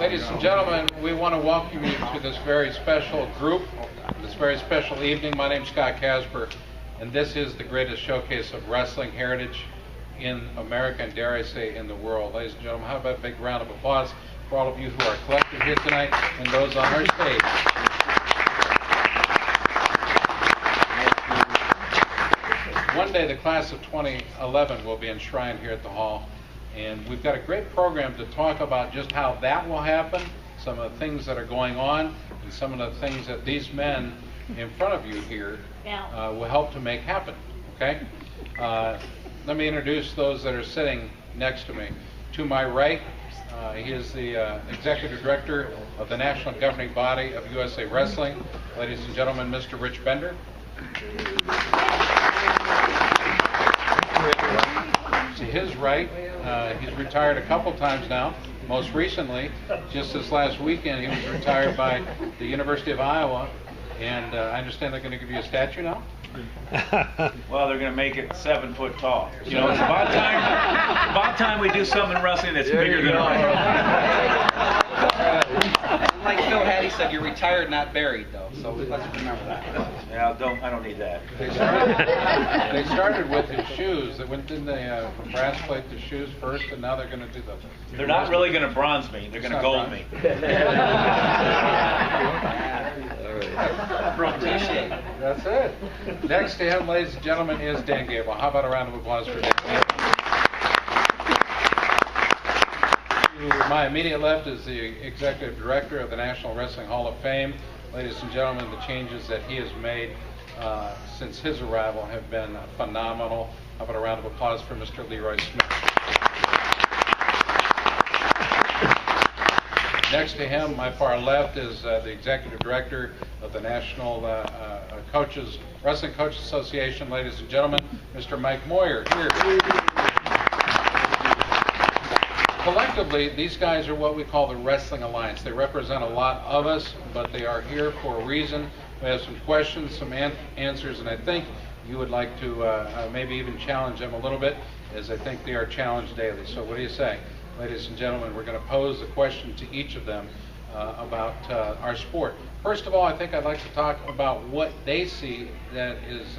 Ladies and gentlemen, we want to welcome you to this very special group, this very special evening. My name is Scott Casper, and this is the greatest showcase of wrestling heritage in America, and dare I say, in the world. Ladies and gentlemen, how about a big round of applause for all of you who are collected here tonight and those on our stage. One day, the class of 2011 will be enshrined here at the Hall. And we've got a great program to talk about just how that will happen, some of the things that are going on, and some of the things that these men in front of you here will help to make happen. Okay? Let me introduce those that are sitting next to me. To my right, he is the Executive Director of the National Governing Body of USA Wrestling. Ladies and gentlemen, Mr. Rich Bender. To his right, he's retired a couple times now. Most recently, just this last weekend, he was retired by the University of Iowa, and I understand they're going to give you a statue now? Well, they're going to make it 7 foot tall. You know, it's about time we do something in wrestling that's bigger than ours. Like Phil Hattie said, you're retired, not buried, though. So let's remember that. Yeah, I don't need that. They started with his shoes. Didn't they brass plate the shoes first, and now they're going to do the... They're not really going to bronze me. They're going to gold me. That's it. Next to him, ladies and gentlemen, is Dan Gable. How about a round of applause for Dan Gable? To my immediate left is the Executive Director of the National Wrestling Hall of Fame. Ladies and gentlemen, the changes that he has made since his arrival have been phenomenal. How about a round of applause for Mr. Leroy Smith? Next to him, my far left, is the Executive Director of the National Wrestling Coaches Association. Ladies and gentlemen, Mr. Mike Moyer here. Collectively, these guys are what we call the Wrestling Alliance. They represent a lot of us, but they are here for a reason. We have some questions, some answers, and I think you would like to maybe even challenge them a little bit, as I think they are challenged daily. So what do you say? Ladies and gentlemen, we're going to pose a question to each of them about our sport. First of all, I think I'd like to talk about what they see that is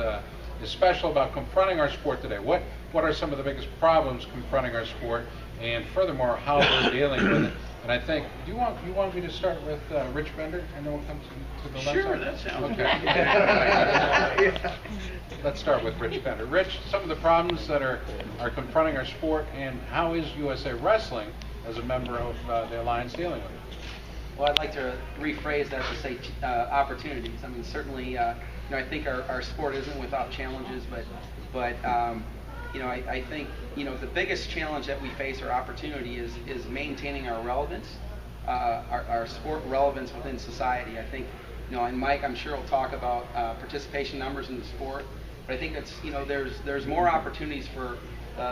special about confronting our sport today. What are some of the biggest problems confronting our sport? And furthermore, how we're dealing with it. And I think, do you want me to start with Rich Bender, and then we'll come to the left side? Sure, that sounds okay. Let's start with Rich Bender. Rich, some of the problems that are confronting our sport, and how is USA Wrestling, as a member of the Alliance, dealing with it? Well, I'd like to rephrase that to say opportunities. I mean, certainly, I think our sport isn't without challenges, but I think, the biggest challenge that we face, or opportunity, is maintaining our relevance, our sport relevance within society. I think, and Mike, I'm sure will talk about participation numbers in the sport, but I think that's, there's more opportunities for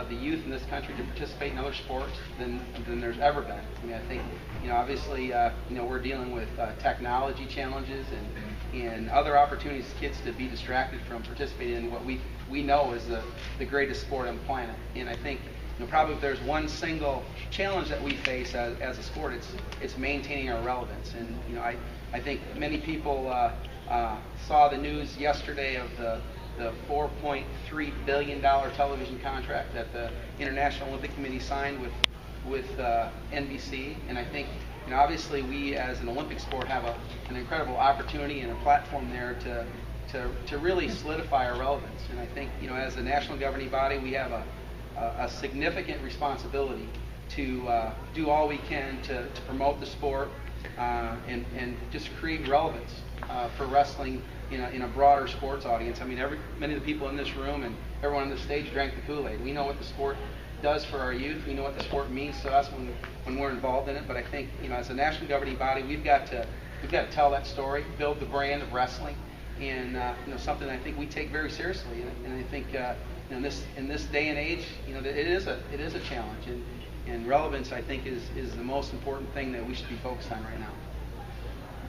the youth in this country to participate in other sports than there's ever been. I mean, I think, obviously, we're dealing with technology challenges and other opportunities for kids to be distracted from participating in what we know is the greatest sport on the planet. And I think, probably if there's one single challenge that we face as a sport, it's maintaining our relevance. And I think many people saw the news yesterday of the $4.3 billion television contract that the International Olympic Committee signed with NBC. And I think, obviously, we as an Olympic sport have an incredible opportunity and a platform there to really solidify our relevance. And I think, as a national governing body, we have a significant responsibility to do all we can to promote the sport and just create relevance for wrestling in a broader sports audience. I mean, many of the people in this room and everyone on this stage drank the Kool-Aid. We know what the sport does for our youth. We know what the sport means to us when we're involved in it. But I think, as a national governing body, we've got to tell that story, build the brand of wrestling, and something I think we take very seriously. And I think in this day and age, it is a challenge, and relevance, I think, is the most important thing that we should be focused on right now.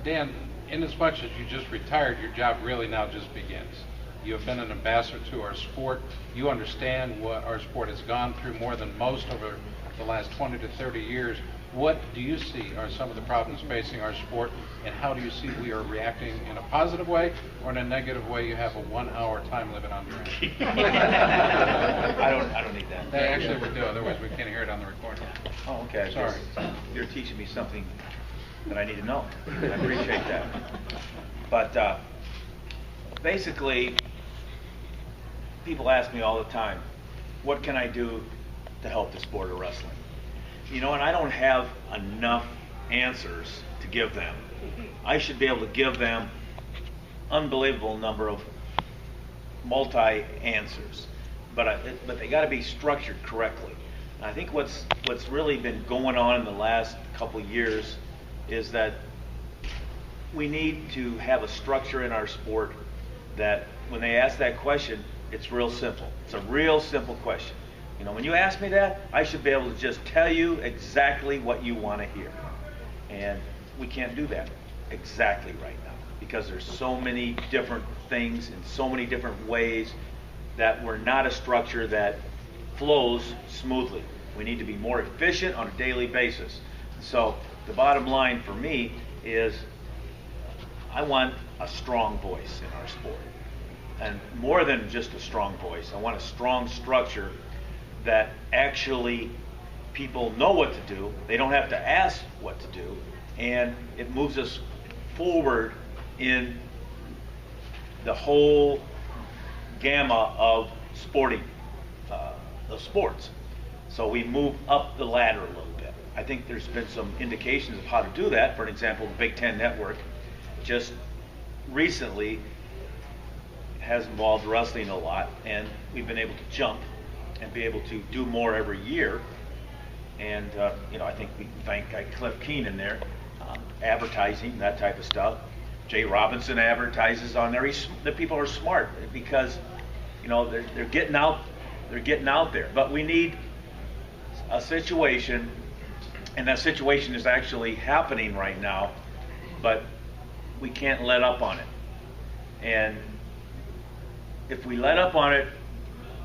Dan, in as much as you just retired, your job really now just begins. You have been an ambassador to our sport. You understand what our sport has gone through more than most over the last 20 to 30 years. What do you see are some of the problems facing our sport, and how do you see we are reacting in a positive way or in a negative way? You have a 1-hour time limit on your end. I don't need that. Actually, we do. Otherwise, we can't hear it on the recording. Oh, okay. Sorry. You're teaching me something that I need to know. I appreciate that. But basically, people ask me all the time, what can I do to help the sport of wrestling? You know, and I don't have enough answers to give them. I should be able to give them unbelievable number of multi-answers, but they got to be structured correctly. And I think what's really been going on in the last couple of years is that we need to have a structure in our sport that when they ask that question, it's real simple. It's a real simple question. You know, when you ask me that, I should be able to just tell you exactly what you want to hear. And we can't do that exactly right now because there's so many different things in so many different ways that we're not a structure that flows smoothly. We need to be more efficient on a daily basis. So the bottom line for me is I want a strong voice in our sport. And more than just a strong voice, I want a strong structure that actually people know what to do. They don't have to ask what to do. And it moves us forward in the whole gamma of sports. So we move up the ladder a little bit. I think there's been some indications of how to do that. For example, the Big Ten Network just recently has involved wrestling a lot, and we've been able to jump and be able to do more every year. And you know, I think we can thank Cliff Keenan there, advertising, that type of stuff. Jay Robinson advertises on there. The people are smart because, you know, they're getting out. They're getting out there. But we need a situation, and that situation is actually happening right now. But we can't let up on it. And if we let up on it,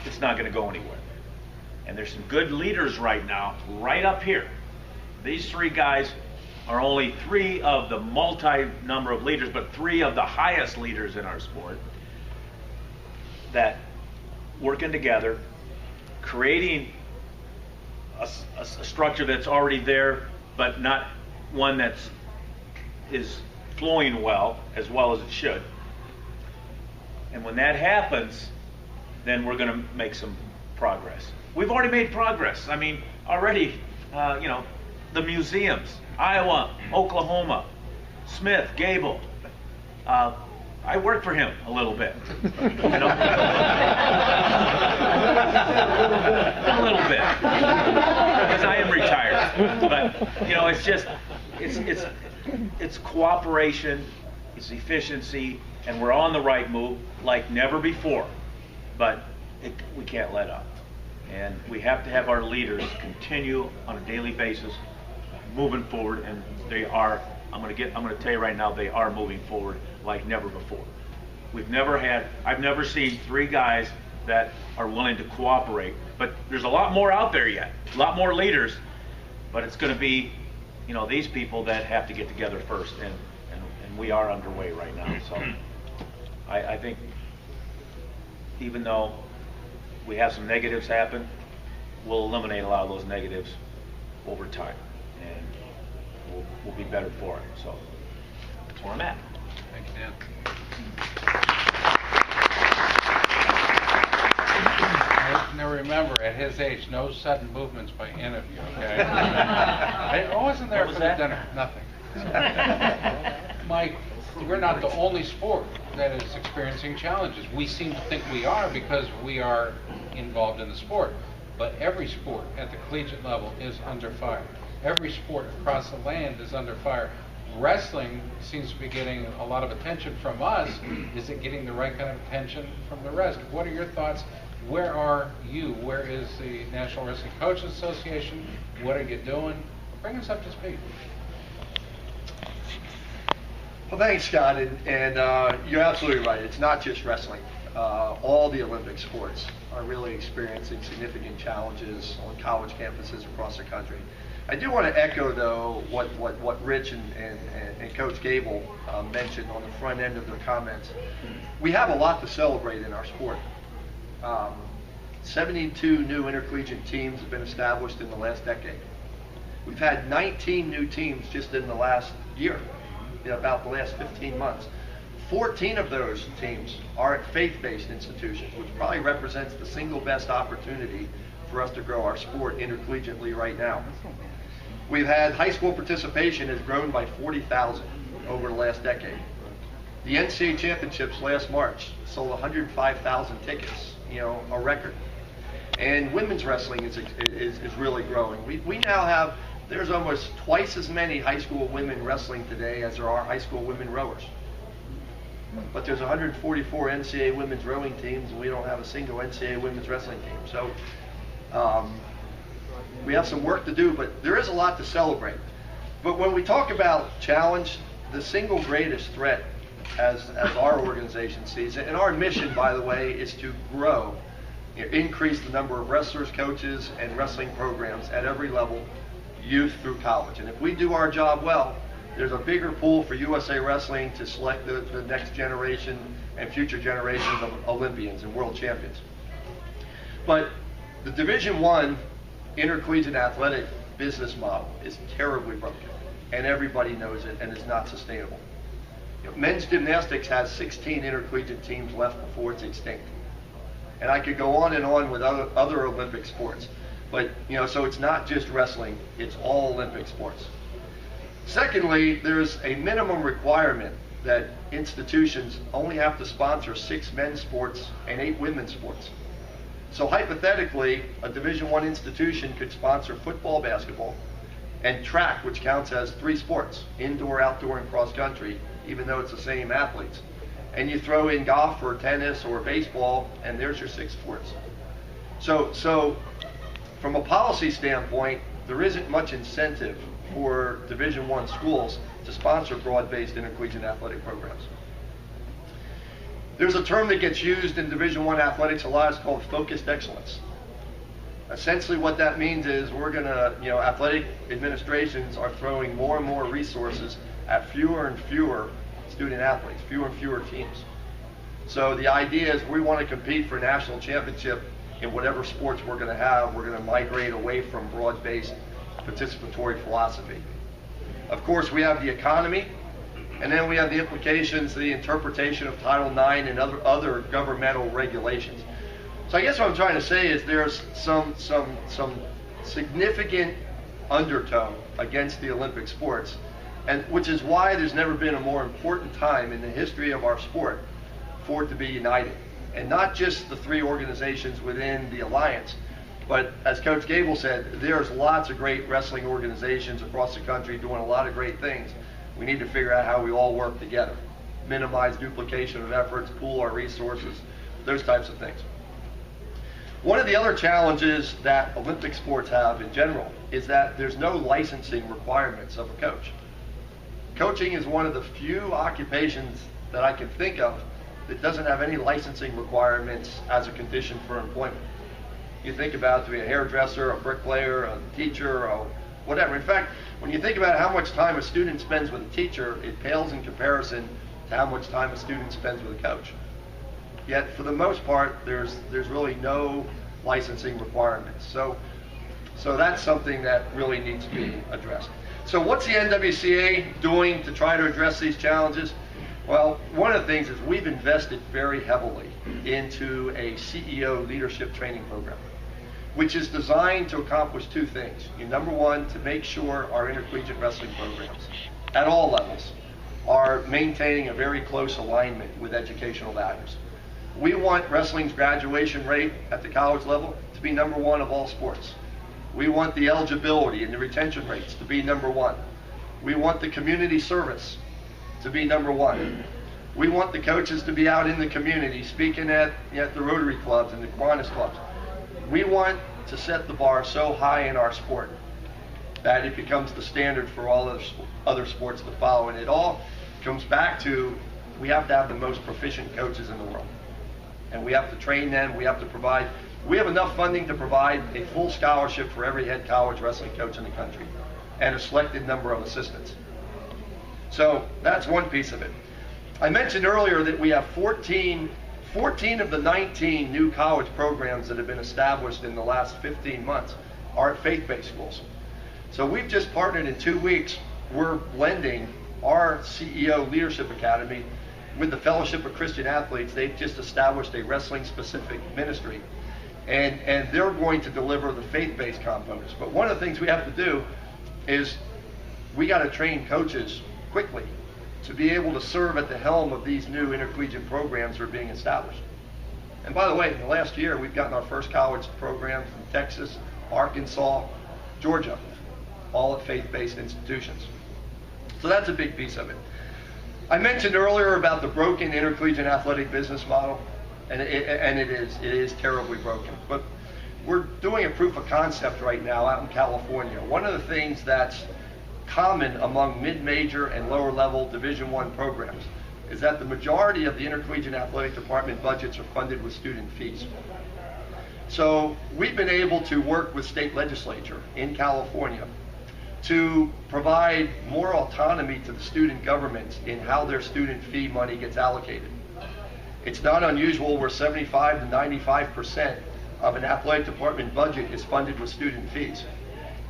it's not going to go anywhere. And there's some good leaders right now, right up here. These three guys are only three of the multi-number of leaders, but three of the highest leaders in our sport that working together, creating a structure that's already there, but not one that's is flowing well as it should. And when that happens, then we're going to make some progress. We've already made progress. I mean, already, you know, the museums, Iowa, Oklahoma, Smith, Gable. I worked for him a little bit. You know? A little bit. Because I am retired. But, you know, it's just, it's cooperation, it's efficiency, and we're on the right move like never before. But we can't let up. And we have to have our leaders continue on a daily basis moving forward, and they are, I'm going to tell you right now, they are moving forward like never before. I've never seen three guys that are willing to cooperate, but there's a lot more out there yet, a lot more leaders, but it's going to be, you know, these people that have to get together first, and we are underway right now. So I think even though we have some negatives happen, we'll eliminate a lot of those negatives over time, and we'll be better for it. So that's where I'm at. Thank you, Dan. Now remember, at his age, no sudden movements by any of you, okay? I wasn't there for the dinner. Nothing. Mike, we're not the only sport that is experiencing challenges. We seem to think we are because we are involved in the sport. But every sport at the collegiate level is under fire. Every sport across the land is under fire. Wrestling seems to be getting a lot of attention from us. Is it getting the right kind of attention from the rest? What are your thoughts? Where are you? Where is the National Wrestling Coaches Association? What are you doing? Bring us up to speed. Well, thanks, Scott, and you're absolutely right. It's not just wrestling. All the Olympic sports are really experiencing significant challenges on college campuses across the country. I do want to echo, though, what Rich and Coach Gable mentioned on the front end of their comments. We have a lot to celebrate in our sport. 72 new intercollegiate teams have been established in the last decade. We've had 19 new teams just in the last year, about the last 15 months. 14 of those teams are at faith-based institutions, which probably represents the single best opportunity for us to grow our sport intercollegiately right now. We've had high school participation has grown by 40,000 over the last decade. The NCAA championships last March sold 105,000 tickets, a record. And women's wrestling is really growing. We now have, there's almost twice as many high school women wrestling today as there are high school women rowers. But there's 144 NCAA women's rowing teams, and we don't have a single NCAA women's wrestling team. So we have some work to do, but there is a lot to celebrate. But when we talk about challenge, the single greatest threat as our organization sees it, and our mission, by the way, is to grow, increase the number of wrestlers, coaches, and wrestling programs at every level, youth through college. And if we do our job well, there's a bigger pool for USA Wrestling to select the next generation and future generations of Olympians and world champions. But the Division I intercollegiate athletic business model is terribly broken, and everybody knows it, and it's not sustainable. Men's gymnastics has 16 intercollegiate teams left before it's extinct. And I could go on and on with other Olympic sports. But, so it's not just wrestling, it's all Olympic sports. Secondly, there's a minimum requirement that institutions only have to sponsor 6 men's sports and 8 women's sports. So hypothetically, a Division I institution could sponsor football, basketball, and track, which counts as 3 sports, indoor, outdoor, and cross country, even though it's the same athletes. And you throw in golf or tennis or baseball, and there's your 6 sports. So from a policy standpoint, there isn't much incentive for Division I schools to sponsor broad-based intercollegiate athletic programs. There's a term that gets used in Division I athletics a lot. It's called focused excellence. Essentially what that means is we're going to, athletic administrations are throwing more and more resources at fewer and fewer student athletes, fewer and fewer teams. So the idea is we want to compete for a national championship in whatever sports we're going to have. We're going to migrate away from broad-based participatory philosophy. Of course, we have the economy, and then we have the implications, the interpretation of Title IX and other governmental regulations. So I guess what I'm trying to say is there's some significant undertone against the Olympic sports, and which is why there's never been a more important time in the history of our sport for it to be united. And not just the 3 organizations within the alliance, but as Coach Gable said, there's lots of great wrestling organizations across the country doing a lot of great things. We need to figure out how we all work together, minimize duplication of efforts, pool our resources, those types of things. One of the other challenges that Olympic sports have in general is that there's no licensing requirements of a coach. Coaching is one of the few occupations that I can think of that doesn't have any licensing requirements as a condition for employment. You think about it, to be a hairdresser, a bricklayer, a teacher, or whatever. In fact, when you think about how much time a student spends with a teacher, it pales in comparison to how much time a student spends with a coach. Yet, for the most part, there's really no licensing requirements. So that's something that really needs to be addressed. So what's the NWCA doing to try to address these challenges? Well, one of the things is we've invested very heavily into a CEO leadership training program, which is designed to accomplish 2 things. Number one, to make sure our intercollegiate wrestling programs at all levels are maintaining a very close alignment with educational values. We want wrestling's graduation rate at the college level to be number 1 of all sports. We want the eligibility and the retention rates to be number 1. We want the community service to be number 1. We want the coaches to be out in the community speaking at the Rotary clubs and the Kiwanis clubs. We want to set the bar so high in our sport that it becomes the standard for all other sports to follow. And it all comes back to we have to have the most proficient coaches in the world. And we have to train them, we have to provide We have enough funding to provide a full scholarship for every head college wrestling coach in the country and a selected number of assistants. So that's one piece of it. I mentioned earlier that we have 14 of the 19 new college programs that have been established in the last 15 months are at faith-based schools. So we've just partnered in 2 weeks. We're blending our CEO Leadership Academy with the Fellowship of Christian Athletes. They've just established a wrestling-specific ministry. And they're going to deliver the faith-based components. But one of the things we have to do is we got to train coaches quickly to be able to serve at the helm of these new intercollegiate programs that are being established. And by the way, in the last year, we've gotten our first college program from Texas, Arkansas, Georgia, all at faith-based institutions. So that's a big piece of it. I mentioned earlier about the broken intercollegiate athletic business model, and it is terribly broken. But we're doing a proof of concept right now out in California. One of the things that's common among mid-major and lower-level Division I programs is that the majority of the intercollegiate athletic department budgets are funded with student fees. So we've been able to work with state legislature in California to provide more autonomy to the student governments in how their student fee money gets allocated. It's not unusual where 75 to 95% of an athletic department budget is funded with student fees.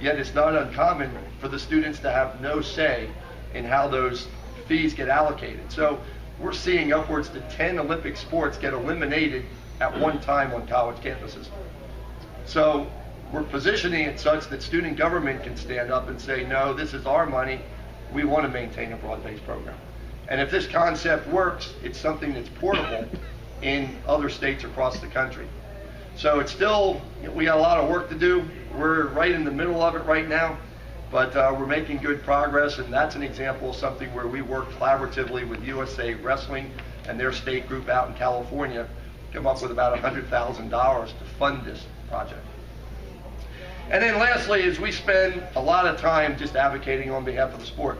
Yet it's not uncommon for the students to have no say in how those fees get allocated. So we're seeing upwards to 10 Olympic sports get eliminated at one time on college campuses. So we're positioning it such that student government can stand up and say, no, this is our money. We want to maintain a broad-based program. And if this concept works, it's something that's portable in other states across the country. So it's still, we got a lot of work to do. We're right in the middle of it right now, but we're making good progress, and that's an example of something where we work collaboratively with USA Wrestling and their state group out in California, come up with about $100,000 to fund this project. And then lastly is we spend a lot of time just advocating on behalf of the sport.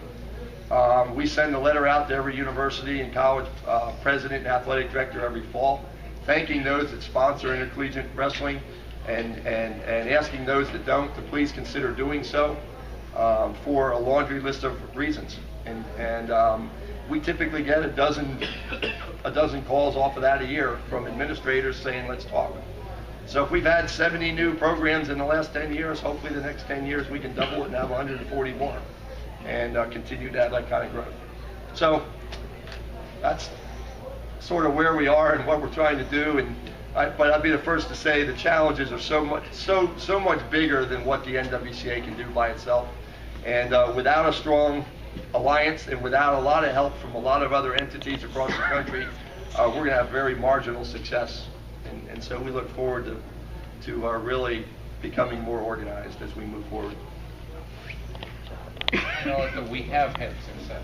We send a letter out to every university and college president and athletic director every fall, thanking those that sponsor intercollegiate wrestling and asking those that don't to please consider doing so for a laundry list of reasons. And we typically get a dozen calls off of that a year from administrators saying, let's talk. So if we've had 70 new programs in the last 10 years, hopefully the next 10 years we can double it and have 140 more and continue to have that kind of growth. So that's sort of where we are and what we're trying to do. But I'd be the first to say the challenges are so much bigger than what the NWCA can do by itself. And without a strong alliance and without a lot of help from a lot of other entities across the country, we're going to have very marginal success. And so we look forward to really becoming more organized as we move forward. You know, we have had success.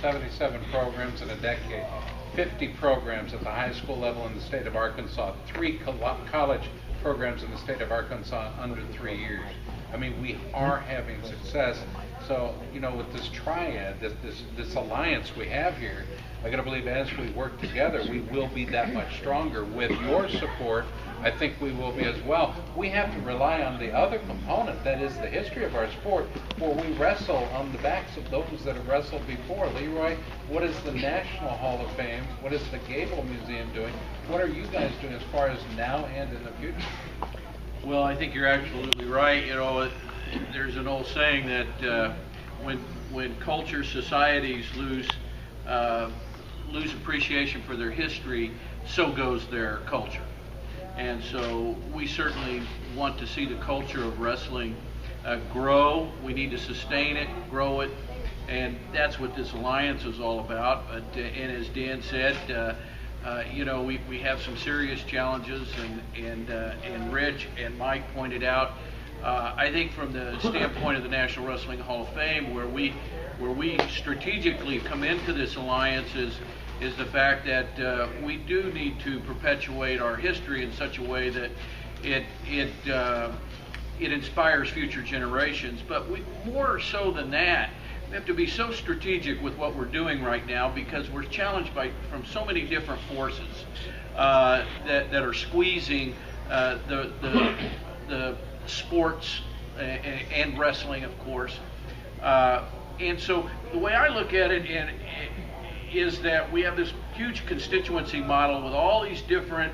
77 programs in a decade, 50 programs at the high school level in the state of Arkansas, 3 college programs in the state of Arkansas in under 3 years. I mean, we are having success. So, you know, with this triad, this alliance we have here, I gotta believe as we work together, we will be that much stronger. With your support, I think we will be as well. We have to rely on the other component, that is the history of our sport, where we wrestle on the backs of those that have wrestled before. Leroy, what is the National Hall of Fame? What is the Gable Museum doing? What are you guys doing as far as now and in the future? Well, I think you're absolutely right. You know, there's an old saying that when culture societies lose appreciation for their history, so goes their culture. And so we certainly want to see the culture of wrestling grow. We need to sustain it, grow it, and that's what this alliance is all about. And as Dan said, you know, we have some serious challenges, and Rich and Mike pointed out. I think from the standpoint of the National Wrestling Hall of Fame, where we strategically come into this alliance is the fact that we do need to perpetuate our history in such a way that it inspires future generations. But more so than that, we have to be so strategic with what we're doing right now, because we're challenged from so many different forces that are squeezing the sports and wrestling, of course. And so the way I look at it is that we have this huge constituency model with all these different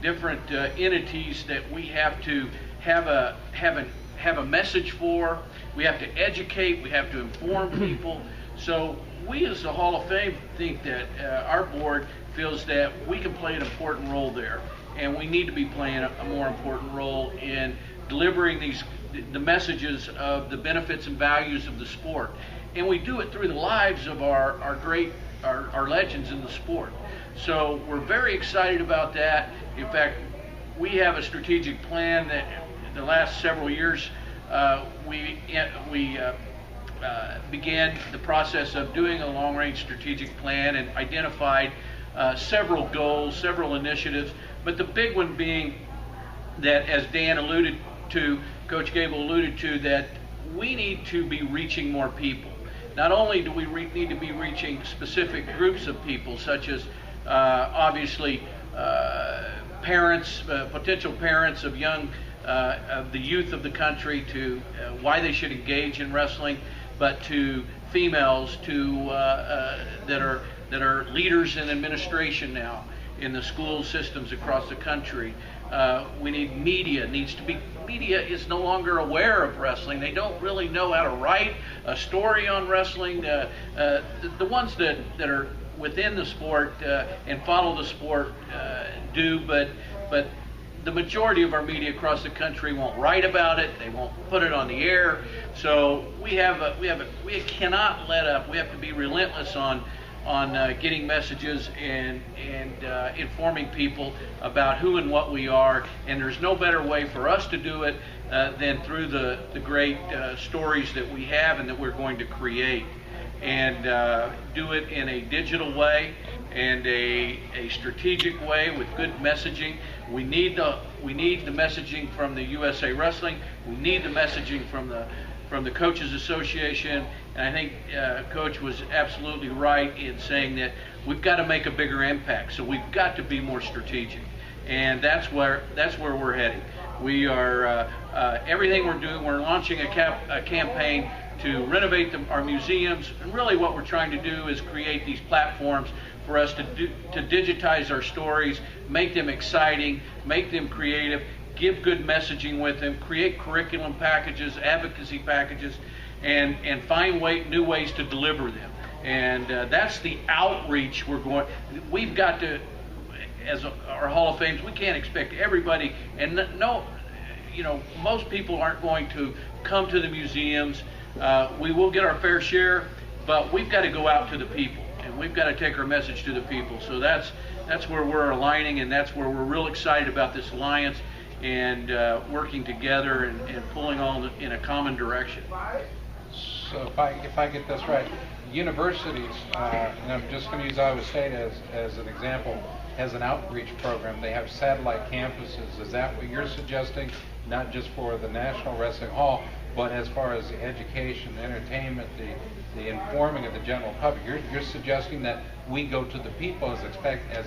entities that we have to have a message for. We have to educate. We have to inform people. So we, as the Hall of Fame, think that our board feels that we can play an important role there, and we need to be playing a more important role in delivering the messages of the benefits and values of the sport. And we do it through the lives of our legends in the sport. So we're very excited about that. In fact, we have a strategic plan that in the last several years we began the process of doing a long-range strategic plan and identified several goals, several initiatives, but the big one being that, as Dan alluded to, Coach Gable alluded to, that we need to be reaching more people. Not only do we need to be reaching specific groups of people, such as obviously parents, potential parents of of the youth of the country, to why they should engage in wrestling, but to females that are leaders in administration now in the school systems across the country. We need media. Media is no longer aware of wrestling. They don't really know how to write a story on wrestling. The ones that are within the sport and follow the sport do, but the majority of our media across the country won't write about it. They won't put it on the air. So we cannot let up. We have to be relentless on getting messages and informing people about who and what we are. And there's no better way for us to do it than through the great stories that we have and that we're going to create, and do it in a digital way and a strategic way with good messaging. We need the messaging from the USA Wrestling. We need the messaging from the Coaches Association. And I think Coach was absolutely right in saying that we've got to make a bigger impact. So we've got to be more strategic, and that's where we're heading. We are everything we're doing. We're launching a campaign to renovate our museums, and really what we're trying to do is create these platforms for us to digitize our stories, make them exciting, make them creative, give good messaging with them, create curriculum packages, advocacy packages, and find new ways to deliver them. And that's the outreach we've got to, as our Hall of Fames, we can't expect everybody, and most people aren't going to come to the museums. We will get our fair share, but we've got to go out to the people, and we've got to take our message to the people. So that's where we're aligning, and that's where we're real excited about this alliance and working together and pulling all in a common direction. So if I get this right, universities, and I'm just going to use Iowa State as an example, has an outreach program. They have satellite campuses. Is that what you're suggesting? Not just for the National Wrestling Hall, but as far as the education, the entertainment, the informing of the general public. You're suggesting that we go to the people as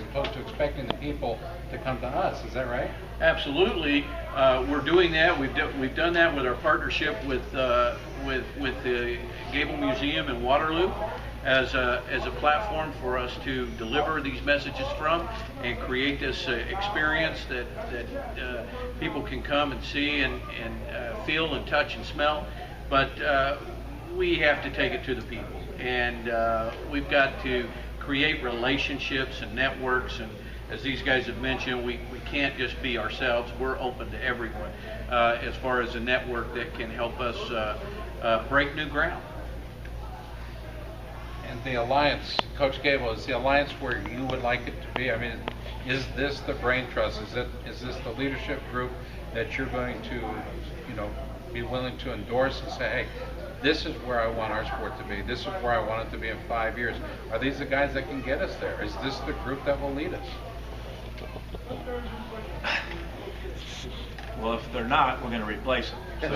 opposed to expecting the people to come to us. Is that right? Absolutely. We're doing that. We've done that with our partnership with the Gable Museum in Waterloo as a platform for us to deliver these messages from and create this experience that people can come and see and feel and touch and smell. But we have to take it to the people, and we've got to create relationships and networks, and as these guys have mentioned, we can't just be ourselves. We're open to everyone as far as a network that can help us break new ground. And the alliance, Coach Gable, is the alliance where you would like it to be? I mean, is this the brain trust? Is this the leadership group that you're going to, be willing to endorse and say, hey, this is where I want our sport to be. This is where I want it to be in 5 years. Are these the guys that can get us there? Is this the group that will lead us? Well, if they're not, we're going to replace them. So.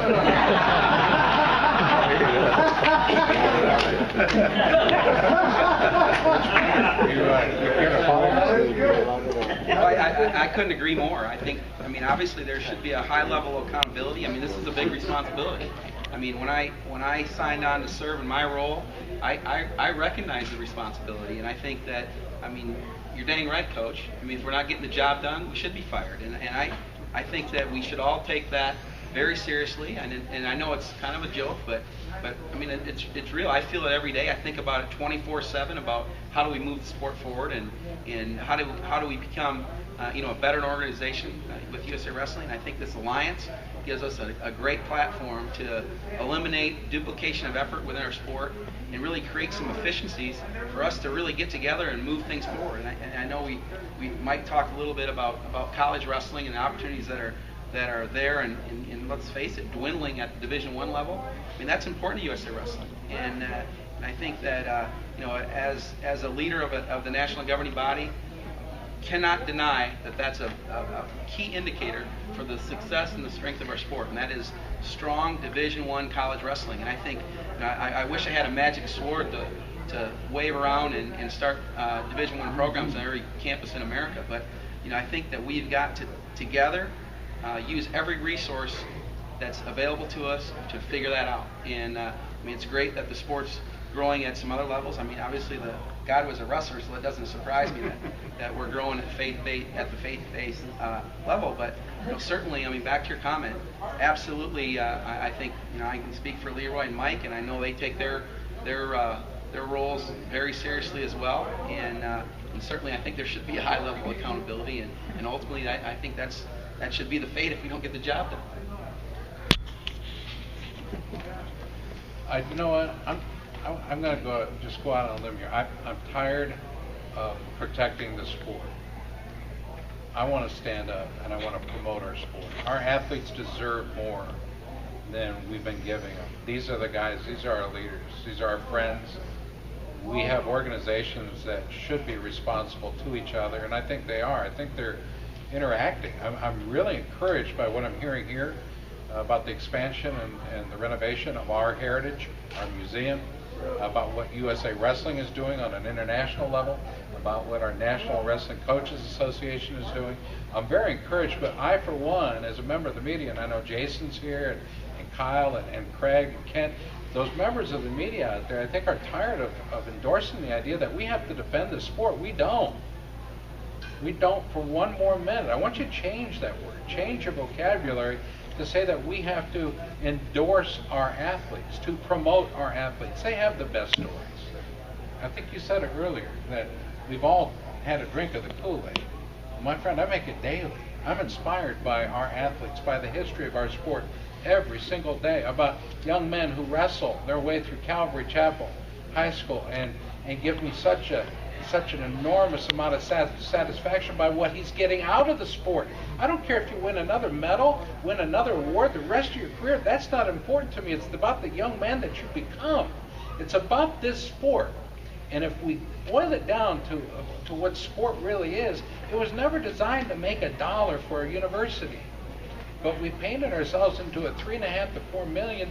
I couldn't agree more. I mean, obviously there should be a high level of accountability. I mean, this is a big responsibility. I mean, when I signed on to serve in my role, I recognize the responsibility, and I think that, I mean, you're dang right, Coach. I mean, if we're not getting the job done, we should be fired. And I think that we should all take that very seriously. And I know it's kind of a joke, but I mean, it's real. I feel it every day. I think about it 24/7 about how do we move the sport forward, and how do we become a better organization with USA Wrestling. I think this alliance gives us a great platform to eliminate duplication of effort within our sport and really create some efficiencies for us to really get together and move things forward. And I know we might talk a little bit about college wrestling and the opportunities that are there, and let's face it, dwindling at the Division I level. I mean, that's important to USA Wrestling, and I think that as a leader of the national governing body, cannot deny that that's a key indicator for the success and the strength of our sport, and that is strong Division I college wrestling. And I think I wish I had a magic sword to wave around and start Division I programs on every campus in America, but I think that we've got to together use every resource that's available to us to figure that out. And I mean, it's great that the sport's growing at some other levels. I mean, obviously God was a wrestler, so it doesn't surprise me that we're growing at the faith-based level. But certainly, I mean, back to your comment, absolutely. I think I can speak for Leroy and Mike, and I know they take their roles very seriously as well. And certainly, I think there should be a high level of accountability, and ultimately, I think that should be the fate if we don't get the job done. You know what? I'm going to just go out on a limb here. I'm tired of protecting the sport. I want to stand up and I want to promote our sport. Our athletes deserve more than we've been giving them. These are the guys, these are our leaders, these are our friends. We have organizations that should be responsible to each other, and I think they are. I think they're interacting. I'm really encouraged by what I'm hearing here about the expansion and the renovation of our heritage, our museum, about what USA Wrestling is doing on an international level, about what our National Wrestling Coaches Association is doing. I'm very encouraged, but I, for one, as a member of the media, and I know Jason's here, and Kyle, and Craig, and Kent, those members of the media out there, I think, are tired of endorsing the idea that we have to defend the sport. We don't. We don't for one more minute. I want you to change that word, change your vocabulary to say that we have to endorse our athletes, to promote our athletes. They have the best stories. I think you said it earlier, that we've all had a drink of the Kool-Aid. My friend, I make it daily. I'm inspired by our athletes, by the history of our sport every single day, about young men who wrestle their way through Calvary Chapel High School and give me such an enormous amount of satisfaction by what he's getting out of the sport. I don't care if you win another medal, win another award the rest of your career. That's not important to me. It's about the young man that you become. It's about this sport. And if we boil it down to what sport really is, it was never designed to make $1 for a university. But we painted ourselves into a $3.5 to $4 million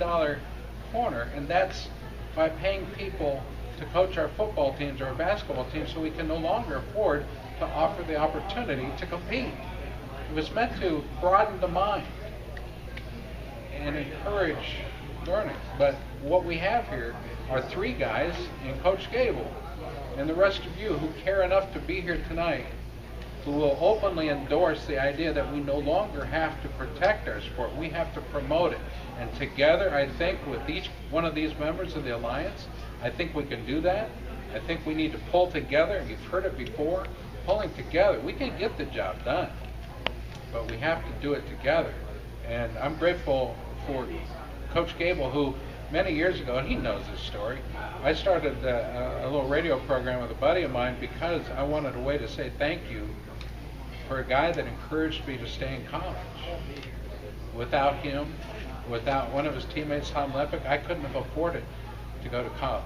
corner, and that's by paying people to coach our football teams or our basketball teams, so we can no longer afford to offer the opportunity to compete. It was meant to broaden the mind and encourage learning. But what we have here are three guys and Coach Gable and the rest of you who care enough to be here tonight, who will openly endorse the idea that we no longer have to protect our sport, we have to promote it. And together, I think, with each one of these members of the Alliance, I think we can do that. I think we need to pull together, and you've heard it before, pulling together. We can get the job done, but we have to do it together. And I'm grateful for Coach Gable, who many years ago, and he knows this story, I started a little radio program with a buddy of mine because I wanted a way to say thank you for a guy that encouraged me to stay in college. Without him, without one of his teammates, Tom Lepic, I couldn't have afforded to go to college.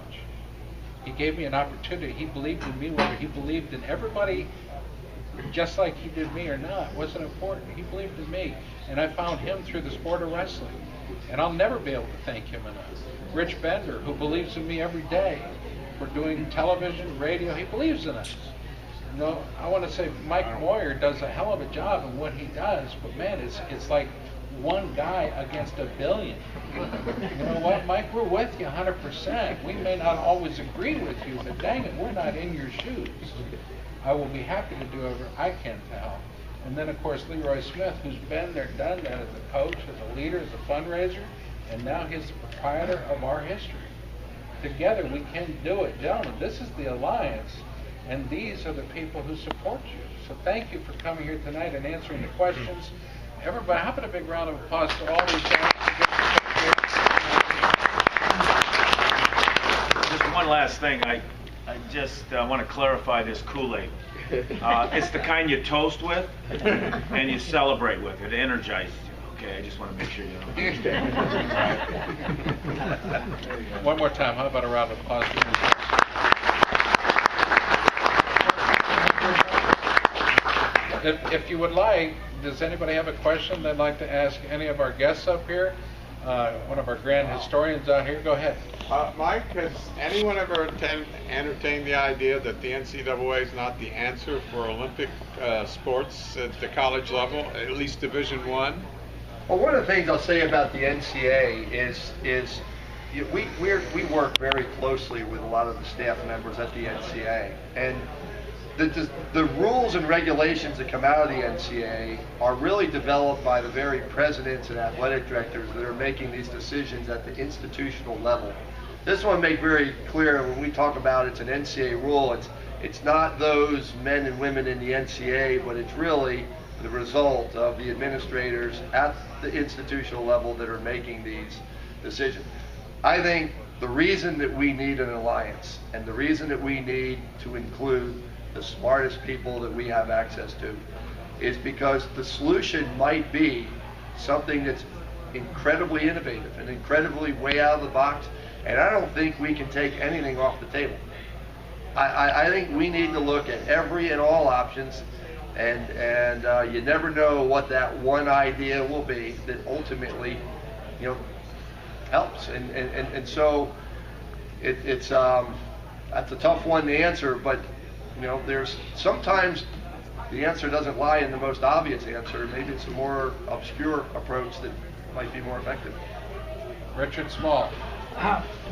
He gave me an opportunity. He believed in me, whether he believed in everybody just like he did me or not wasn't important. He believed in me, and I found him through the sport of wrestling, and I'll never be able to thank him enough. Rich Bender, who believes in me every day. We're doing television, radio. He believes in us. No, I want to say Mike Moyer does a hell of a job in what he does, but man, it's like one guy against a billion. You know what, Mike? We're with you 100%. We may not always agree with you, but dang it, we're not in your shoes. I will be happy to do whatever I can to help. And then, of course, Leroy Smith, who's been there, done that as a coach, as a leader, as a fundraiser, and now he's the proprietor of our history. Together, we can do it. Gentlemen, this is the alliance, and these are the people who support you. So thank you for coming here tonight and answering the questions. Everybody, how about a big round of applause to all these guys? Just one last thing. I just want to clarify this Kool-Aid. It's the kind you toast with and you celebrate with. It energizes you. Okay, I just want to make sure you know. One more time. How about a round of applause for these guys? If you would like, does anybody have a question they'd like to ask any of our guests up here? One of our grand historians out here. Go ahead. Mike, has anyone ever entertained the idea that the NCAA is not the answer for Olympic sports at the college level, at least Division I? Well, one of the things I'll say about the NCAA is we work very closely with a lot of the staff members at the NCAA, and the rules and regulations that come out of the NCAA are really developed by the very presidents and athletic directors that are making these decisions at the institutional level. This one make very clear when we talk about it's an NCAA rule, it's not those men and women in the NCAA, but it's really the result of the administrators at the institutional level that are making these decisions. I think the reason that we need an alliance and the reason that we need to include the smartest people that we have access to is because the solution might be something that's incredibly innovative and incredibly way out of the box, and I don't think we can take anything off the table. I think we need to look at every and all options, and you never know what that one idea will be that ultimately, helps. And so it's that's a tough one to answer, but there's sometimes the answer doesn't lie in the most obvious answer. Maybe it's a more obscure approach that might be more effective. Richard Small.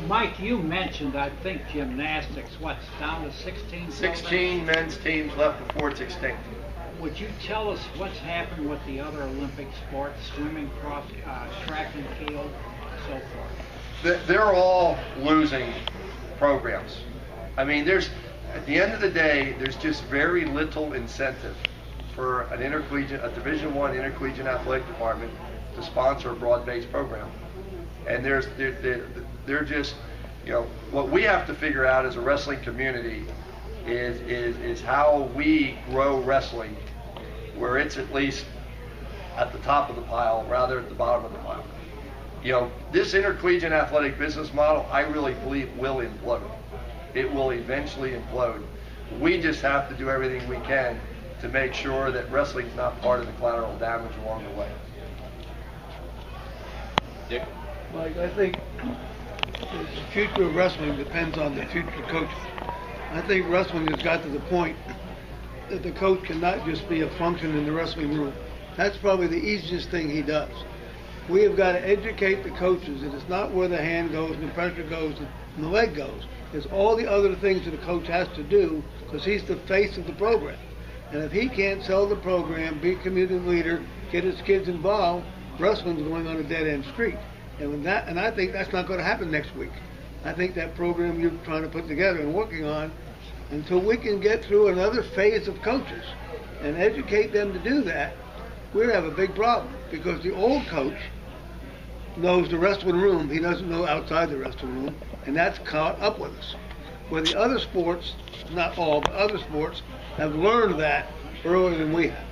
Mike, you mentioned, I think, gymnastics. What's down to 16? 16 men's teams left before it's extinct. Would you tell us what's happened with the other Olympic sports, swimming, cross, track and field, so forth? They're all losing programs. I mean, at the end of the day, there's just very little incentive for a Division I intercollegiate athletic department to sponsor a broad-based program. And they're just, what we have to figure out as a wrestling community is how we grow wrestling where it's at least at the top of the pile rather than at the bottom of the pile. This intercollegiate athletic business model, I really believe, will implode. It will eventually implode. We just have to do everything we can to make sure that wrestling's not part of the collateral damage along the way. Dick? Mike, I think the future of wrestling depends on the future coaches. I think wrestling has got to the point that the coach cannot just be a function in the wrestling room. That's probably the easiest thing he does. We have got to educate the coaches that it's not where the hand goes and the pressure goes and the leg goes. It's all the other things that a coach has to do because he's the face of the program. And if he can't sell the program, be a community leader, get his kids involved, wrestling's going on a dead-end street. And I think that's not going to happen next week. I think that program you're trying to put together and working on, until we can get through another phase of coaches and educate them to do that, we're going to have a big problem because the old coach knows the wrestling room. He doesn't know outside the wrestling room, and that's caught up with us. Where the other sports, not all, but other sports, have learned that earlier than we have.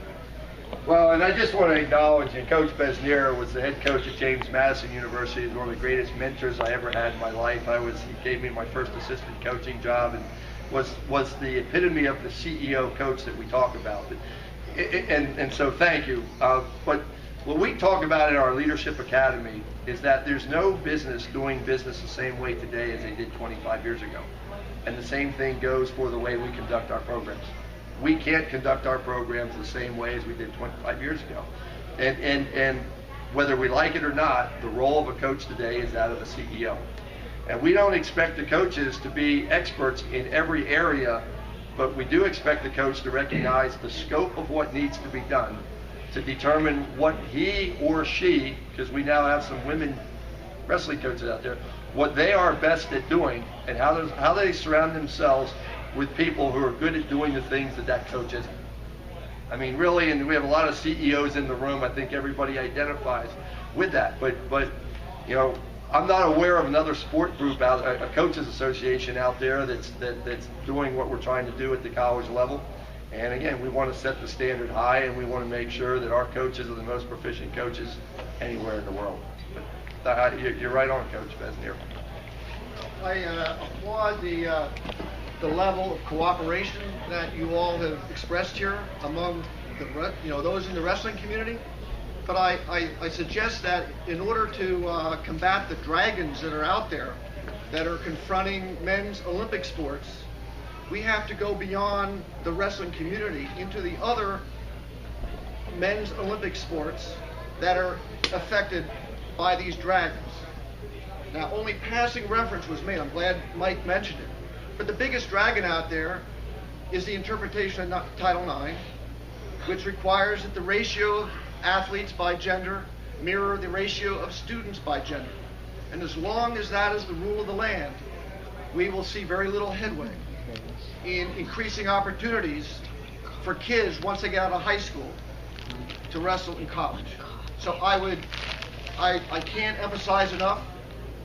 Well, and I just want to acknowledge that Coach Besnier was the head coach at James Madison University, one of the greatest mentors I ever had in my life. He gave me my first assistant coaching job and was the epitome of the CEO coach that we talk about. And so thank you. But what we talk about in our Leadership Academy is that there's no business doing business the same way today as they did 25 years ago. And the same thing goes for the way we conduct our programs. we can't conduct our programs the same way as we did 25 years ago. And whether we like it or not, the role of a coach today is that of a CEO. And we don't expect the coaches to be experts in every area, but we do expect the coach to recognize the scope of what needs to be done to determine what he or she, because we now have some women wrestling coaches out there, what they are best at doing and how they surround themselves with people who are good at doing the things that that coach isn't. I mean, really, and we have a lot of CEOs in the room. I think everybody identifies with that. But you know, I'm not aware of another sport group a coaches association out there that's doing what we're trying to do at the college level. And again, we want to set the standard high, and we want to make sure that our coaches are the most proficient coaches anywhere in the world. But you're right on, Coach Besnier. I applaud the level of cooperation that you all have expressed here among those in the wrestling community. But I suggest that in order to combat the dragons that are out there that are confronting men's Olympic sports, we have to go beyond the wrestling community into the other men's Olympic sports that are affected by these dragons. Now, only passing reference was made. I'm glad Mike mentioned it. But the biggest dragon out there is the interpretation of Title IX, which requires that the ratio of athletes by gender mirror the ratio of students by gender. And as long as that is the rule of the land, we will see very little headway in increasing opportunities for kids once they get out of high school to wrestle in college. So I can't emphasize enough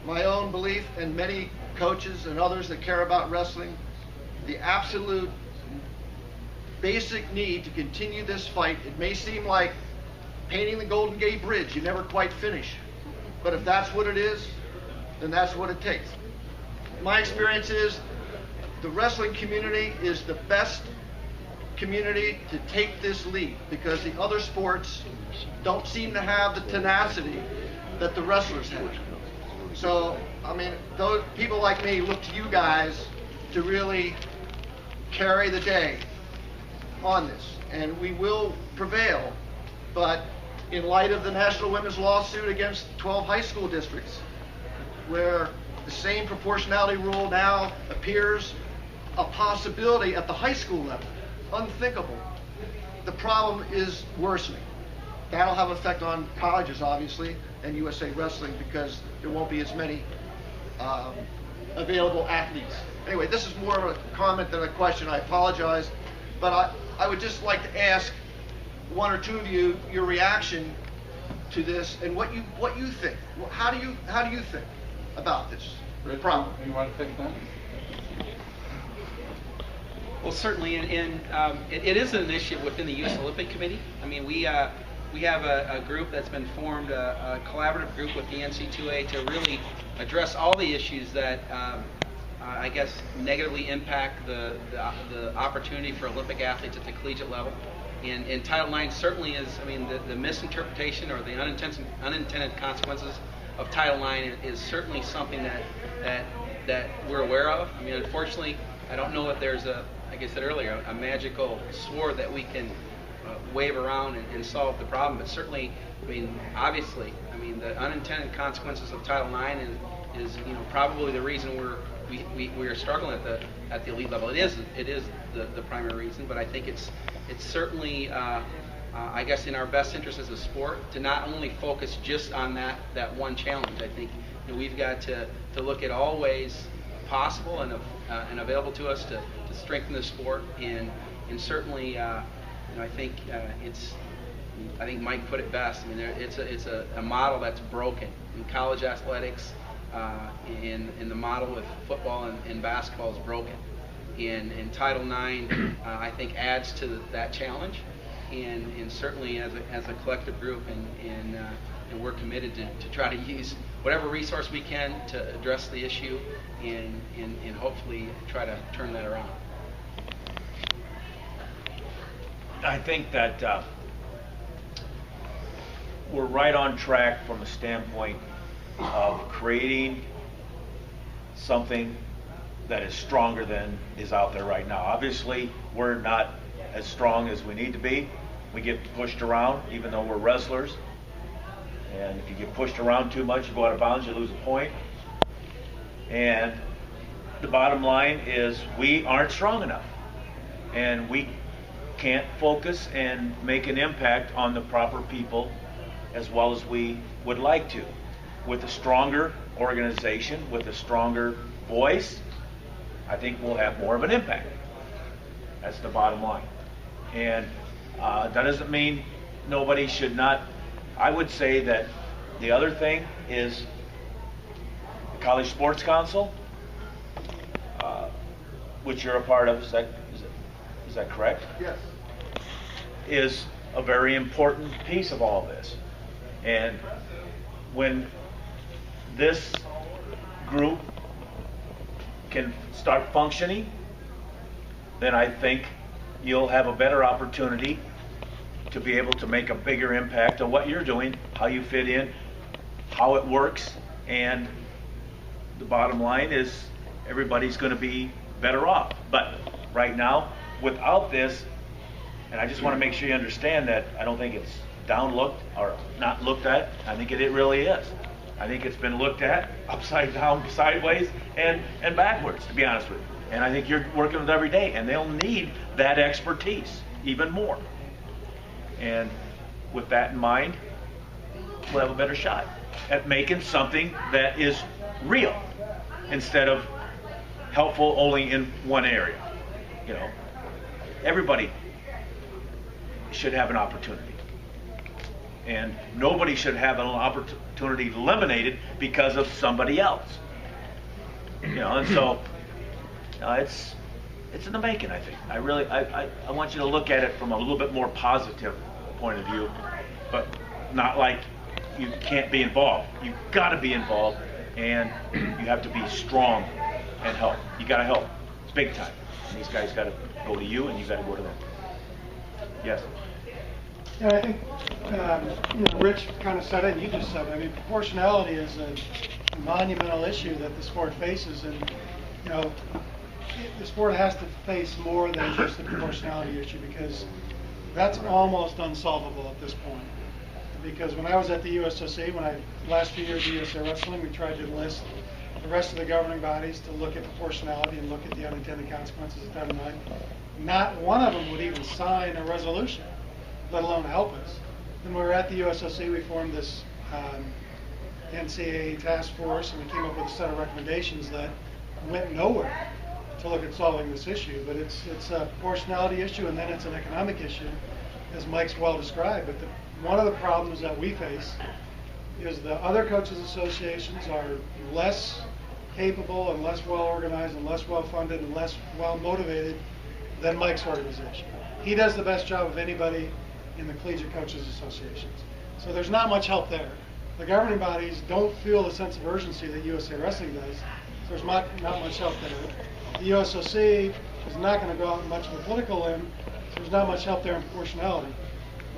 my own belief, and many coaches and others that care about wrestling, the absolute basic need to continue this fight. It may seem like painting the Golden Gate Bridge, you never quite finish. But if that's what it is, then that's what it takes. My experience is the wrestling community is the best community to take this lead, because the other sports don't seem to have the tenacity that the wrestlers have. So, I mean, those people like me look to you guys to really carry the day on this, and we will prevail. But in light of the National Women's lawsuit against 12 high school districts, where the same proportionality rule now appears a possibility at the high school level, unthinkable, the problem is worsening. That'll have an effect on colleges, obviously, and USA Wrestling, because there won't be as many available athletes. Anyway, this is more of a comment than a question. I apologize, but I would just like to ask one or two of you your reaction to this and what you think. How do you think about this problem? You want to take that? Well, certainly, it is an initiative within the U.S. Olympic Committee. I mean, we have a group that's been formed, a collaborative group with the NC2A to really address all the issues that I guess negatively impact the opportunity for Olympic athletes at the collegiate level. And Title IX certainly is, I mean, the misinterpretation or the unintended consequences of Title IX is certainly something that we're aware of. I mean, unfortunately, I don't know if there's like I said earlier, a magical sword that we can wave around and solve the problem. But certainly, I mean, obviously, I mean, the unintended consequences of Title IX is probably the reason we are struggling at the elite level. It is the primary reason, but I think it's certainly I guess in our best interest as a sport to not only focus just on that one challenge. I think we've got to look at all ways possible and available to us to strengthen the sport, and certainly I think I think Mike put it best. I mean, it's a model that's broken in college athletics. In the model with football and basketball is broken. And Title IX, I think, adds to that challenge. And certainly as a collective group, and we're committed to try to use whatever resource we can to address the issue and hopefully try to turn that around. I think that we're right on track from a standpoint of creating something that is stronger than is out there right now. Obviously, we're not as strong as we need to be. We get pushed around, even though we're wrestlers. And if you get pushed around too much, you go out of bounds, you lose a point. And the bottom line is we aren't strong enough. And we can't focus and make an impact on the proper people as well as we would like to. With a stronger organization, with a stronger voice, I think we'll have more of an impact. That's the bottom line. And that doesn't mean nobody should not. I would say that the other thing is the College Sports Council, which you're a part of, is that correct? Yes. Is a very important piece of all this. And when this group can start functioning, then I think you'll have a better opportunity to be able to make a bigger impact on what you're doing, how you fit in, how it works, and the bottom line is everybody's going to be better off. But right now, without this, and I just want to make sure you understand that I don't think it's downlooked or not looked at. I think it really is. I think it's been looked at upside down, sideways, and backwards, to be honest with you. And I think you're working with it every day, and they'll need that expertise even more. And with that in mind, we'll have a better shot at making something that is real instead of helpful only in one area. You know, everybody should have an opportunity. And nobody should have an opportunity eliminated because of somebody else. You know, and so it's in the making, I think. I want you to look at it from a little bit more positive point of view, but not like you can't be involved. You've got to be involved, and you have to be strong and help. You got to help. It's big time. And these guys got to go to you, and you got to go to them. Yes. Yeah, I think Rich kind of said it, and you just said it. I mean, proportionality is a monumental issue that the sport faces, and the sport has to face more than just the proportionality issue, because that's almost unsolvable at this point. Because when I was at the USOC, last few years of USA Wrestling, we tried to enlist the rest of the governing bodies to look at proportionality and look at the unintended consequences of that in mind. Not one of them would even sign a resolution, let alone help us. When we were at the USOC, we formed this NCAA task force, and we came up with a set of recommendations that went nowhere to look at solving this issue. But it's a proportionality issue, and then it's an economic issue, as Mike's well described. But one of the problems that we face is the other coaches associations are less capable and less well organized and less well funded and less well motivated than Mike's organization. He does the best job of anybody in the collegiate coaches associations. So there's not much help there. The governing bodies don't feel the sense of urgency that USA Wrestling does. So there's not much help there. The USOC is not going to go out much of a political limb, so there's not much help there in proportionality.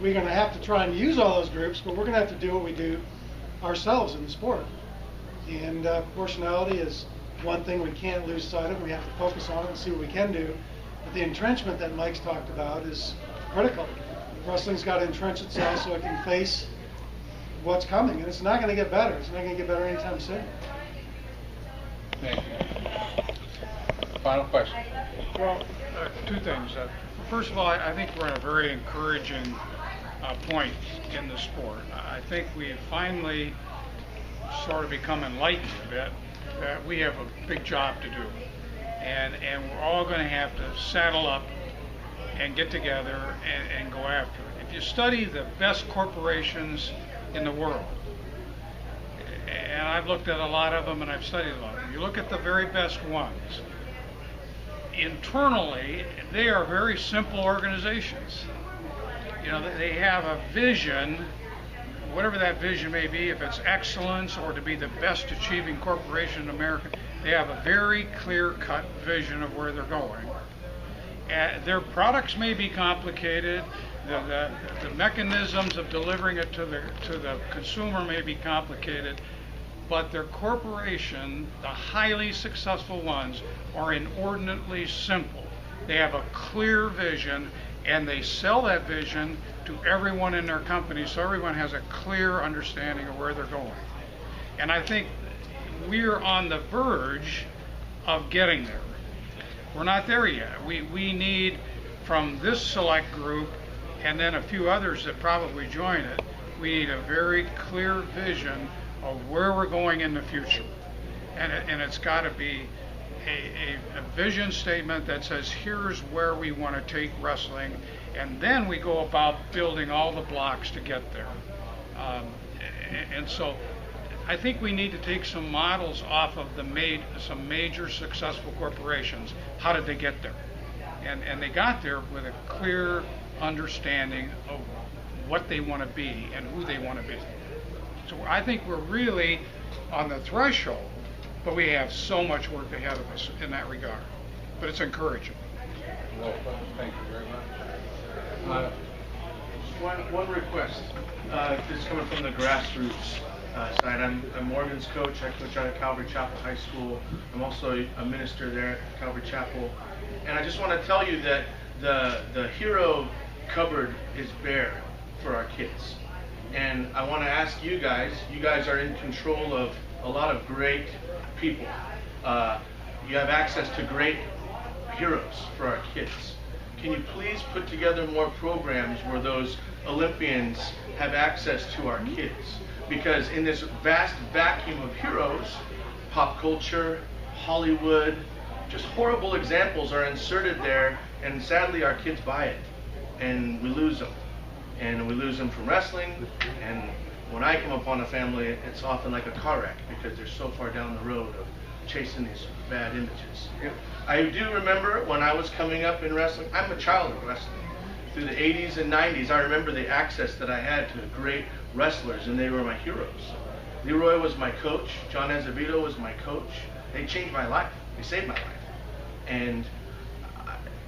We're going to have to try and use all those groups, but we're going to have to do what we do ourselves in the sport. And proportionality is one thing we can't lose sight of. We have to focus on it and see what we can do. But the entrenchment that Mike's talked about is critical. Wrestling's got to entrench itself so it can face what's coming, and it's not going to get better. It's not going to get better anytime soon. Thank you. Final question. Well, two things. First of all, I think we're at a very encouraging point in the sport. I think we've finally sort of become enlightened a bit that we have a big job to do. And we're all going to have to saddle up and get together and go after it. If you study the best corporations in the world, and I've looked at a lot of them and I've studied a lot of them, you look at the very best ones, internally, they are very simple organizations. They have a vision, whatever that vision may be, if it's excellence or to be the best achieving corporation in America, they have a very clear-cut vision of where they're going. Their products may be complicated, the mechanisms of delivering it to the consumer may be complicated, but their corporation, the highly successful ones, are inordinately simple. They have a clear vision, and they sell that vision to everyone in their company so everyone has a clear understanding of where they're going. And I think we're on the verge of getting there. We're not there yet. We need, from this select group and then a few others that probably join it, we need a very clear vision of where we're going in the future. And it's got to be a vision statement that says, here's where we want to take wrestling, and then we go about building all the blocks to get there. And so I think we need to take some models off of some major successful corporations. How did they get there? And they got there with a clear understanding of what they want to be and who they want to be. So I think we're really on the threshold, but we have so much work ahead of us in that regard. But it's encouraging. Well, thank you very much. One request. This is coming from the grassroots side. I'm Morgan's coach. I coach out at Calvary Chapel High School. I'm also a minister there at Calvary Chapel. And I just want to tell you that the hero cupboard is bare for our kids. And I want to ask you guys are in control of a lot of great people. You have access to great heroes for our kids. Can you please put together more programs where those Olympians have access to our kids? Because in this vast vacuum of heroes, pop culture, Hollywood, just horrible examples are inserted there, and sadly our kids buy it, and we lose them. And we lose them from wrestling, and when I come upon a family, it's often like a car wreck because they're so far down the road of chasing these bad images. I do remember when I was coming up in wrestling, I'm a child of wrestling. Through the 80s and 90s, I remember the access that I had to great wrestlers, and they were my heroes. Leroy was my coach. John Azevedo was my coach. They changed my life. They saved my life. And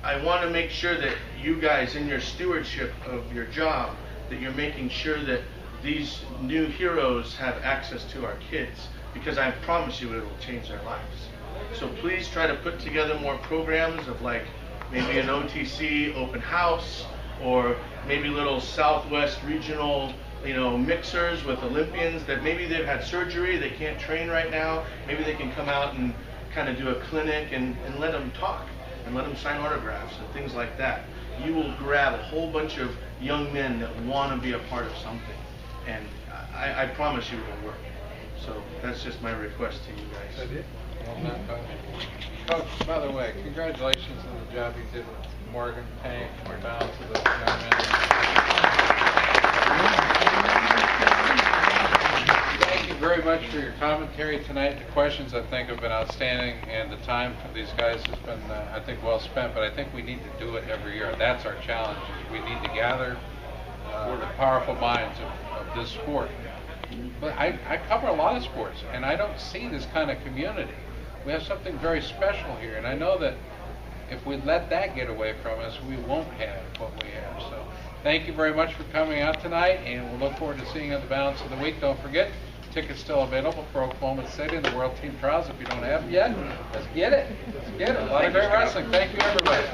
I want to make sure that you guys, in your stewardship of your job, that you're making sure that these new heroes have access to our kids, because I promise you it will change their lives. So please try to put together more programs of like maybe an OTC open house, or maybe little Southwest regional, mixers with Olympians that maybe they've had surgery, they can't train right now. Maybe they can come out and kind of do a clinic and let them talk and let them sign autographs and things like that. You will grab a whole bunch of young men that want to be a part of something, and I promise you it will work. So that's just my request to you guys. Well done, Coach. Coach, by the way, congratulations on the job you did with Morgan paying more balance to the young men. Thank you very much for your commentary tonight. The questions, I think, have been outstanding, and the time for these guys has been, I think, well spent. But I think we need to do it every year. That's our challenge. Is we need to gather the powerful minds of this sport. But I cover a lot of sports, and I don't see this kind of community. We have something very special here, and I know that if we let that get away from us, we won't have what we have. So thank you very much for coming out tonight, and we'll look forward to seeing you at the balance of the week. Don't forget, tickets still available for Oklahoma City and the World Team Trials. If you don't have them yet, let's get it. Let's get it. A lot of great wrestling. Thank you, everybody.